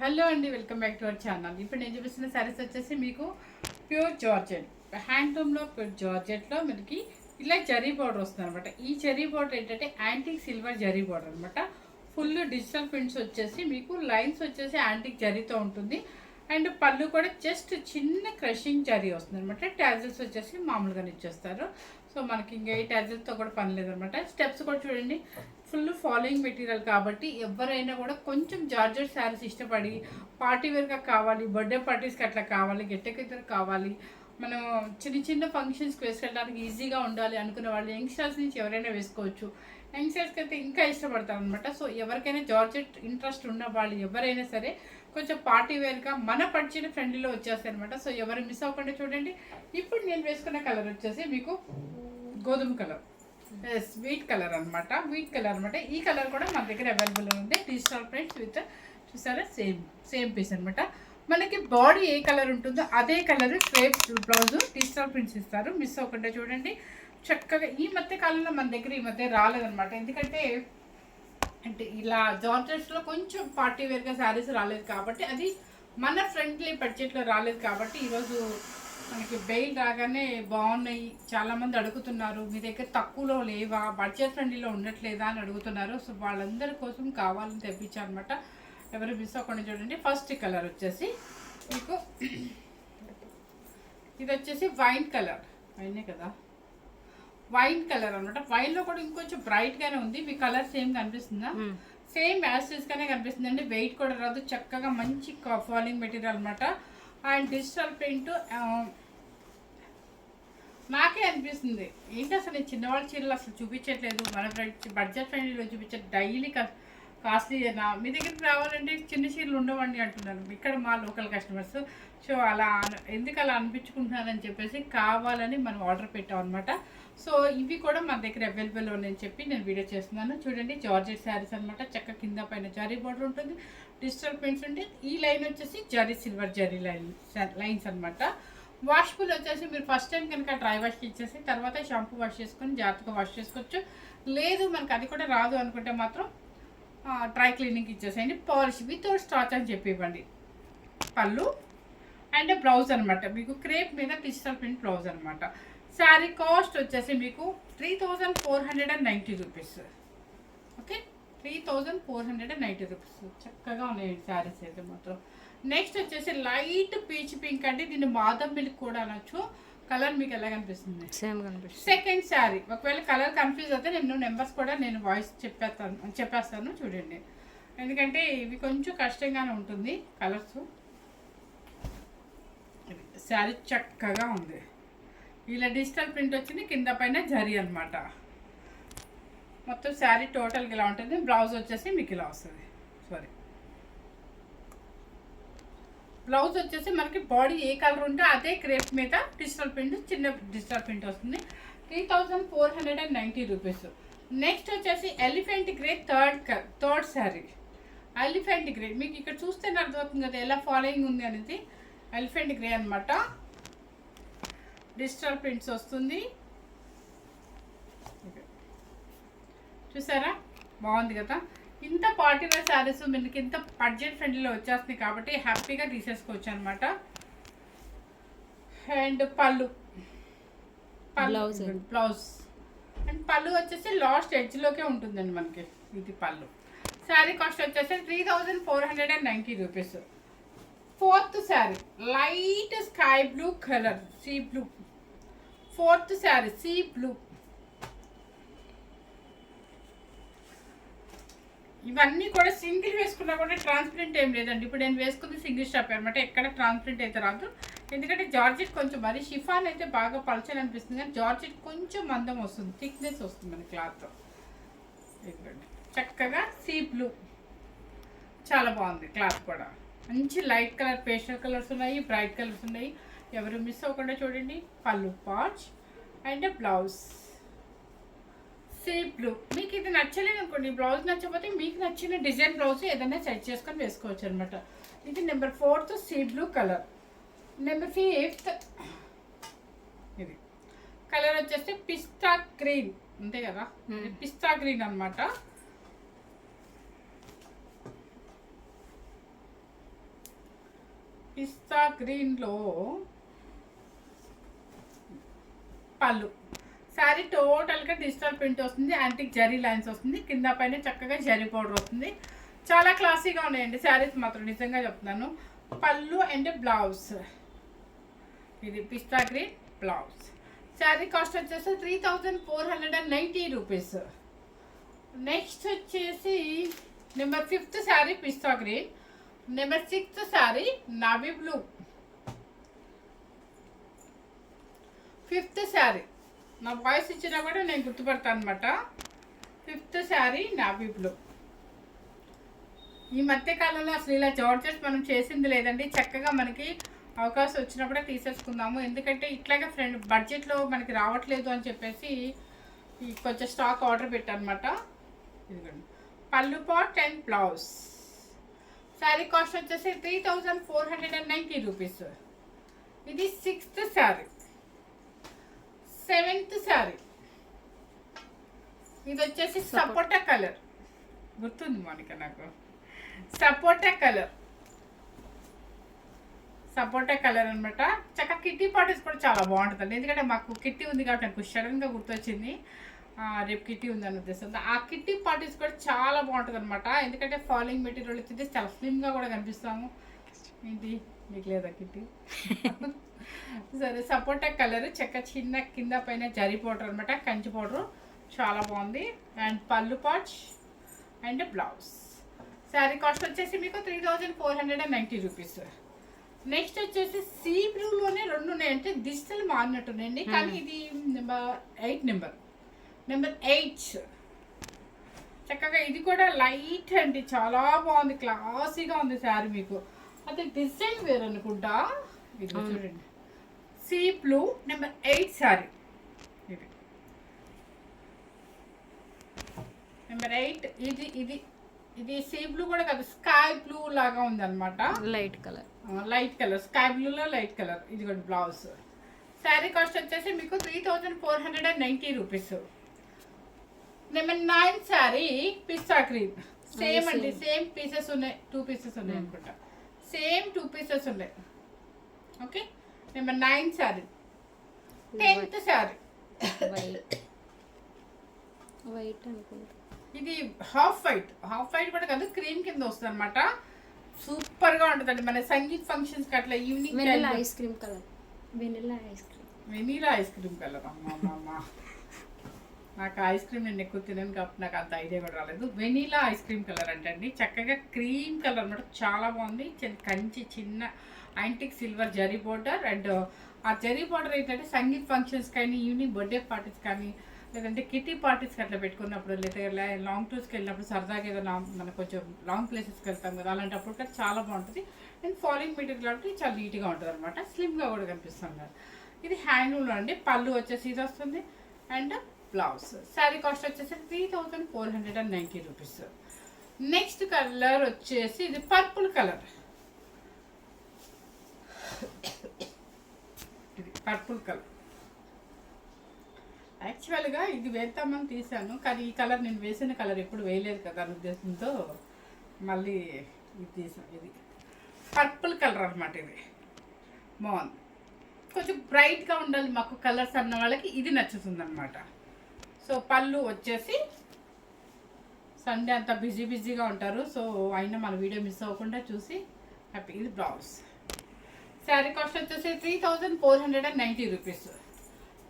Hello అండి, welcome back to our channel. ఇప్పుడు నేను చూపిస్తున్న శారీస్ వచ్చేసి మీకు ప్యూర్ జార్జెట్, హ్యాండ్లూమ్లో ప్యూర్ జార్జెట్లో మనకి ఇలా జరీ బార్డర్ వస్తుంది అనమాట. ఈ జరీ బార్డర్ ఏంటంటే యాంటిక్ సిల్వర్ జరీ బార్డర్ అనమాట. ఫుల్ డిజిటల్ ప్రింట్స్ వచ్చేసి మీకు లైన్స్ వచ్చేసి యాంటిక్ జరీతో ఉంటుంది. అండ్ పళ్ళు కూడా జస్ట్ చిన్న క్రషింగ్ జరీ వస్తుంది అనమాట. ట్యాజల్స్ వచ్చేసి మామూలుగానే ఇచ్చేస్తారు. సో మనకి ఇంకా ఏ ట్యాజల్స్తో కూడా పని లేదనమాట. స్టెప్స్ కూడా చూడండి, ఫుల్ ఫాలోయింగ్ మెటీరియల్ కాబట్టి ఎవరైనా కూడా కొంచెం జార్జెట్ శారీస్ ఇష్టపడి పార్టీ వేర్గా కావాలి, బర్త్డే పార్టీస్కి అట్లా కావాలి, గెట్టెకిద్దరు కావాలి, మనం చిన్న చిన్న ఫంక్షన్స్కి వేసుకెళ్ళడానికి ఈజీగా ఉండాలి అనుకునే వాళ్ళు యంగ్స్టర్స్ నుంచి ఎవరైనా వేసుకోవచ్చు. యంగ్స్టర్స్కి అయితే ఇంకా ఇష్టపడతారు అనమాట. సో ఎవరికైనా జార్జెట్ ఇంట్రెస్ట్ ఉన్న వాళ్ళు ఎవరైనా సరే కొంచెం పార్టీ వేర్గా మన బడ్జెట్ ఫ్రెండ్లీలో వచ్చేస్తాయి అనమాట. సో ఎవరు మిస్ అవ్వకుండా చూడండి. ఇప్పుడు నేను వేసుకున్న కలర్ వచ్చేసి మీకు గోధుమ కలర్, వీట్ కలర్ అనమాట. వీట్ కలర్ అనమాట. ఈ కలర్ కూడా మన దగ్గర అవైలబుల్ ఉంది. డిజిటల్ ప్రింట్స్ విత్ చూసారా సేమ్ పీస్ అనమాట. మనకి బాడీ ఏ కలర్ ఉంటుందో అదే colour crepe blouse digital prints ఇస్తారు. మిస్ అవ్వకుండా చూడండి. చక్కగా ఈ మధ్య కాలంలో మన దగ్గర ఈ మధ్య రాలేదనమాట. ఎందుకంటే అంటే ఇలా జార్జెట్స్లో కొంచెం పార్టీ వేర్గా శారీస్ రాలేదు కాబట్టి, అది మన ఫ్రెండ్లీ బడ్జెట్లో రాలేదు కాబట్టి ఈరోజు మనకి బెయిల్ రాగానే బాగున్నాయి, చాలామంది అడుగుతున్నారు మీ దగ్గర తక్కువలో లేవా, బడ్జెట్ ఫ్రెండ్లీలో ఉండట్లేదా అని అడుగుతున్నారు. సో వాళ్ళందరి కోసం కావాలని తెప్పించారనమాట. ఎవరు మిస్ అవ్వకుండా చూడండి. ఫస్ట్ కలర్ వచ్చేసి మీకు ఇది వచ్చేసి వైన్ కలర్, వైనే కదా, వైన్ కలర్ అనమాట. వైన్లో కూడా ఇంకొంచెం బ్రైట్గానే ఉంది. మీ కలర్ సేమ్ కనిపిస్తుందా? సేమ్ యాస్టిస్గానే కనిపిస్తుంది అండి. వెయిట్ కూడా రాదు. చక్కగా మంచి ఫాలింగ్ మెటీరియల్ అనమాట. అండ్ డిజిటల్ ప్రింట్ నాకే అనిపిస్తుంది ఏంటి అసలు నేను చిన్నవాళ్ళ చీరలు అసలు చూపించట్లేదు, మన బడ్జెట్ ఫ్రెండ్లీలో చూపించే డైలీ కాస్ట్లీ మీ దగ్గరికి రావాలంటే చిన్న చీరలు ఉండవండి అంటున్నారు ఇక్కడ మా లోకల్ కస్టమర్స్. సో అలా ఎందుకు అలా అనిపించుకుంటున్నారని చెప్పేసి కావాలని మనం ఆర్డర్ పెట్టాం అనమాట. సో ఇవి కూడా మన దగ్గర అవైలబుల్ ఉన్నాయని చెప్పి నేను వీడియో చేస్తున్నాను. చూడండి, జార్జెట్ శారీస్ అనమాట. చక్క కింద పైన జరీ బార్డర్ ఉంటుంది, డిజిటల్ ప్రింట్స్ ఉంటే ఈ లైన్ వచ్చేసి జరీ సిల్వర్ జరీ లైన్స్ అనమాట. వాష్ఫుల్ వచ్చేసి మీరు ఫస్ట్ టైం కనుక డ్రై వాష్కి ఇచ్చేసి తర్వాత షాంపూ వాష్ చేసుకొని జాగ్రత్తగా వాష్ చేసుకోవచ్చు. లేదు మనకు అది కూడా రాదు అనుకుంటే మాత్రం డ్రై క్లీనింగ్ ఇచ్చేసేయండి. పాలిష్ వితౌట్ స్టార్చ్ అని చెప్పి ఇవ్వండి. పళ్ళు అండ్ బ్లౌజ్ అనమాట. మీకు క్రేప్ మీద డిజిటల్ ప్రింట్ బ్లౌజ్ అనమాట. శారీ కాస్ట్ వచ్చేసి మీకు 3490 రూపీస్. Okay, 3490 rupees. చక్కగా ఉన్నాయి శారీస్ అయితే మాత్రం. నెక్స్ట్ వచ్చేసి లైట్ పీచ్ పింక్ అండి. దీన్ని బాదం మిల్క్ కూడా అనొచ్చు. కలర్ మీకు ఎలా కనిపిస్తుంది? సేమ్ కనిపిస్తుంది. సెకండ్ శారీ. ఒకవేళ కలర్ కన్ఫ్యూజ్ అయితే నేను నెంబర్స్ కూడా నేను వాయిస్ చెప్పేస్తాను చూడండి. ఎందుకంటే ఇవి కొంచెం కష్టంగానే ఉంటుంది కలర్స్. శారీ చక్కగా ఉంది. ఇలా డిజిటల్ ప్రింట్ వచ్చింది, కింద పైన జరీ అనమాట. మొత్తం శారీ టోటల్గా ఇలా ఉంటుంది. బ్లౌజ్ వచ్చేసి మీకు ఇలా వస్తుంది. సారీ, బ్లౌజ్ వచ్చేసి మనకి బాడీ ఏ కలర్ ఉంటే అదే క్రేప్ మీద డిజిటల్ ప్రింట్, చిన్న డిజిటల్ ప్రింట్ వస్తుంది. 3490 రూపీస్. నెక్స్ట్ వచ్చేసి elephant grey third sari. Elephant grey మీకు ఇక్కడ చూస్తేనే అర్థమవుతుంది కదా ఎలా ఫాలోయింగ్ ఉంది అనేది. ఎలిఫెంట్ గ్రే అనమాట. డిజిటల్ ప్రింట్స్ వస్తుంది. చూసారా, బాగుంది కదా. ఇంత పార్టీ వేర్ శారీస్ మనకి ఇంత బడ్జెట్ ఫ్రెండ్లీలో వచ్చేస్తుంది కాబట్టి హ్యాపీగా తీసేసుకోవచ్చు అనమాట. అండ్ బ్లౌజ్ అండ్ పళ్ళు వచ్చేసి లాస్ట్ ఎడ్జ్లోకే ఉంటుందండి మనకి. ఇది పళ్ళు. శారీ కాస్ట్ వచ్చేసి 3490 rupees. Fourth sari light sky blue colour, sea blue. Fourth sari sea blue. ఇవన్నీ కూడా సింగిల్ వేసుకున్నా కూడా ట్రాన్స్పరెంట్ ఏం లేదండి. ఇప్పుడు నేను వేసుకుంది సింగిల్ స్టాప్ అనమాట. ఎక్కడ ట్రాన్స్పరెంట్ అయితే రాదు. ఎందుకంటే జార్జెట్ కొంచెం మరి షిఫాన్ అయితే బాగా పల్చని అనిపిస్తుంది, కానీ జార్జెట్ కొంచెం మందం వస్తుంది, థిక్నెస్ వస్తుంది మన క్లాత్. చక్కగా సీ బ్లూ చాలా బాగుంది. క్లాత్ కూడా మంచి లైట్ కలర్, పేస్టల్ కలర్స్ ఉన్నాయి, బ్రైట్ కలర్స్ ఉన్నాయి. ఎవరు మిస్ అవ్వకుండా చూడండి. పళ్ళు patch and blouse sea blue. మీకు ఇది నచ్చలేదు అనుకోండి, బ్లౌజ్ నచ్చకపోతే మీకు నచ్చిన డిజైన్ బ్లౌజ్ ఏదైనా సెట్ చేసుకొని వేసుకోవచ్చు అనమాట. ఇది number 4th sea blue colour. Number 5th ఇది కలర్ వచ్చేసి పిస్తా గ్రీన్, అంతే కదా, పిస్తా గ్రీన్ అనమాట. పిస్తా గ్రీన్లో పళ్ళు. శారీ టోటల్గా డిజిటల్ ప్రింట్ వస్తుంది, యాంటిక్ జరీ లైన్స్ వస్తుంది, కింద పైన చక్కగా జరీ పౌడర్ వస్తుంది. చాలా క్లాసీగా ఉన్నాయండి శారీస్ మాత్రం, నిజంగా చెప్తున్నాను. పళ్ళు అండ్ బ్లౌజ్, ఇది pista green blouse. Sari cost వచ్చేసి 3490 రూపీస్. నెక్స్ట్ వచ్చేసి number 5th sari pista green, number 6th sari navy blue, 5th sari నా వాయిస్ ఇచ్చినా కూడా నేను గుర్తుపడతాను అనమాట. 5th sari navy blue. ఈ మధ్యకాలంలో అసలు ఇలా జార్జెట్స్ మనం చేసింది లేదండి, చక్కగా మనకి అవకాశం వచ్చినప్పుడే తీసేసుకుందాము. ఎందుకంటే ఇట్లాగే బడ్జెట్లో మనకి రావట్లేదు అని చెప్పేసి కొంచెం స్టాక్ ఆర్డర్ పెట్టానమాట. ఇదిగోండి పళ్ళు పాట్ అండ్ బ్లౌజ్. శారీ కాస్ట్ వచ్చేసి 3490 రూపీస్. ఇది 6th శారీ. 7th శారీ ఇది వచ్చేసి సపోటా కలర్, గుర్తుంది మోనిక నాకు. సపోటా కలర్, సపోటా కలర్ అనమాట. చక్కగా కిట్టి పార్టీస్ కూడా చాలా బాగుంటుందండి. ఎందుకంటే మాకు కిట్టి ఉంది కాబట్టి నాకు సడన్గా గుర్తొచ్చింది, రేపు కిట్టి ఉందని ఉద్దేశంతో. ఆ కిట్టి పార్టీస్ కూడా చాలా బాగుంటుంది అనమాట. ఎందుకంటే ఫాలింగ్ మెటీరియల్ వచ్చింది, చాలా స్లిమ్గా కూడా కనిపిస్తాము. ఏంటి మీకు లేదా కిట్టి? సరే, సపోటా కలర్ చక్క చిన్న కింద పైన జరీ పౌడర్ అనమాట, కంచి పౌడర్, చాలా బాగుంది. అండ్ పళ్ళు పాట్ అండ్ బ్లౌజ్. శారీ కాస్ట్ వచ్చేసి మీకు 3490 రూపీస్. నెక్స్ట్ వచ్చేసి సీ బ్లూలోనే 2 ఉన్నాయంటే డిజిటల్ మారినట్టున్నాయండి, కానీ ఇది నెంబర్ 8. చక్కగా ఇది కూడా లైట్ అండి, చాలా బాగుంది, క్లాసీగా ఉంది శారీ. మీకు అదే డిజైన్ వేరు అనుకుంటా. ఇది చూడండి, సీ బ్లూ నెంబర్ 8 శారీ. ఇది నెంబర్ 8. ఇది సీ బ్లూ కూడా కాదు, స్కై బ్లూ లాగా ఉంది అనమాట. లైట్ కలర్ స్కై బ్లూలో లైట్ కలర్. ఇది కూడా బ్లౌజ్. శారీ కాస్ట్ వచ్చేసి మీకు 3490 rupees. Number 9 sari pista green. Same అండి, సేమ్ పీసెస్ ఉన్నాయి, 2 పీసెస్ ఉన్నాయి అనుకుంటా. సేమ్ 2 పీసెస్ ఉన్నాయి. Okay, number 9 sari. 10th sari white అనుకుంటా. ఇది హాఫ్ వైట్ కూడా కాదు, క్రీమ్ కింద వస్తుంది అనమాట. సూపర్ గా ఉంటుందండి మన సంగీత్ ఫంక్షన్స్ కి అట్లా evening vanilla ice cream colour. అమ్మా, నాకు ఐస్ క్రీమ్ నేను ఎక్కువ తినను కాబట్టి నాకు అంత ఐడియా కూడా రాలేదు. వెనీలా ఐస్ క్రీమ్ కలర్ అంటండి, చక్కగా క్రీమ్ కలర్ అనమాట, చాలా బాగుంది. కంచి చిన్న antique silver zari border. And ఆ జరీ బోర్డర్ ఏంటంటే సంగీత్ ఫంక్షన్స్ కానీ, ఈవినింగ్ బర్త్డే పార్టీస్ కానీ, లేదంటే కిటీ పార్టీస్కి అట్లా పెట్టుకున్నప్పుడు, లేదా లాంగ్ టూర్స్కి వెళ్ళినప్పుడు, సరదాగా ఏదైనా మనం కొంచెం లాంగ్ ప్లేసెస్కి వెళ్తాం కదా, అలాంటప్పుడు కూడా చాలా బాగుంటుంది. అండ్ ఫాలింగ్ మెటీరియల్ కాబట్టి చాలా నీట్గా ఉంటుంది అనమాట, స్లిమ్గా కూడా కనిపిస్తుంది. ఇది హ్యాండ్లూమ్లో అండి. పళ్ళు వచ్చేసి ఇది వస్తుంది అండ్ బ్లౌజ్. శారీ కాస్ట్ వచ్చేసి 3490 రూపీస్. నెక్స్ట్ కలర్ వచ్చేసి ఇది పర్పుల్ కలర్. ఇది పర్పుల్ కలర్. యాక్చువల్గా ఇది వేద్దామని తీసాను, కానీ ఈ కలర్ నేను వేసిన కలర్ ఎప్పుడు వేయలేదు కదా అనే ఉద్దేశంతో మళ్ళీ ఇది తీసాను. ఇది పర్పుల్ కలర్ అనమాట. ఇది బాగుంది, కొంచెం బ్రైట్గా ఉండాలి మాకు కలర్స్ అన్న వాళ్ళకి ఇది నచ్చుతుంది అనమాట. సో పళ్ళు వచ్చేసి సండే అంతా బిజీగా ఉంటారు, సో అయినా మన వీడియో మిస్ అవ్వకుండా చూసి హ్యాపీ. ఇది బ్లౌజ్. శారీ కాస్ట్ వచ్చేసి 3490 రూపీస్.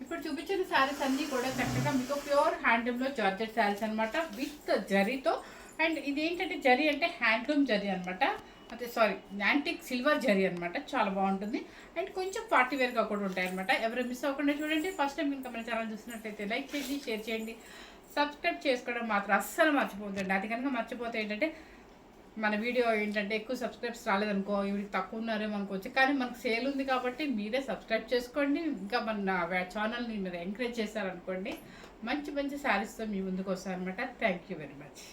ఇప్పుడు చూపించిన శారీస్ అన్నీ కూడా చక్కగా మీకు ప్యూర్ హ్యాండ్లూమ్లో జార్జెట్ శారీస్ అనమాట, విత్ జరీతో. అండ్ ఇది ఏంటంటే జరీ అంటే హ్యాండ్లూమ్ జరీ అనమాట, అదే సారీ యాంటిక్ సిల్వర్ జరీ అనమాట, చాలా బాగుంటుంది. అండ్ కొంచెం పార్టీ వేర్గా కూడా ఉంటాయి అనమాట. ఎవరు మిస్ అవ్వకుండా చూడండి. ఫస్ట్ టైం ఇంకా మన ఛానల్ చూసినట్టయితే లైక్ చేయండి, షేర్ చేయండి, సబ్స్క్రైబ్ చేసుకోవడం మాత్రం అస్సలు మర్చిపోతుందండి. అది కనుక మర్చిపోతే ఏంటంటే మన వీడియో ఏంటంటే ఎక్కువ సబ్స్క్రైబ్స్ రాలేదనుకో, ఇవి తక్కువ ఉన్నారేమో అనుకోవచ్చు, కానీ మనకు సేల్ ఉంది కాబట్టి మీరే సబ్స్క్రైబ్ చేసుకోండి. ఇంకా మన ఛానల్ని మీరు ఎంకరేజ్ చేశారనుకోండి, మంచి శారీస్తో మీ ముందుకు వస్తారనమాట. Thank you very much.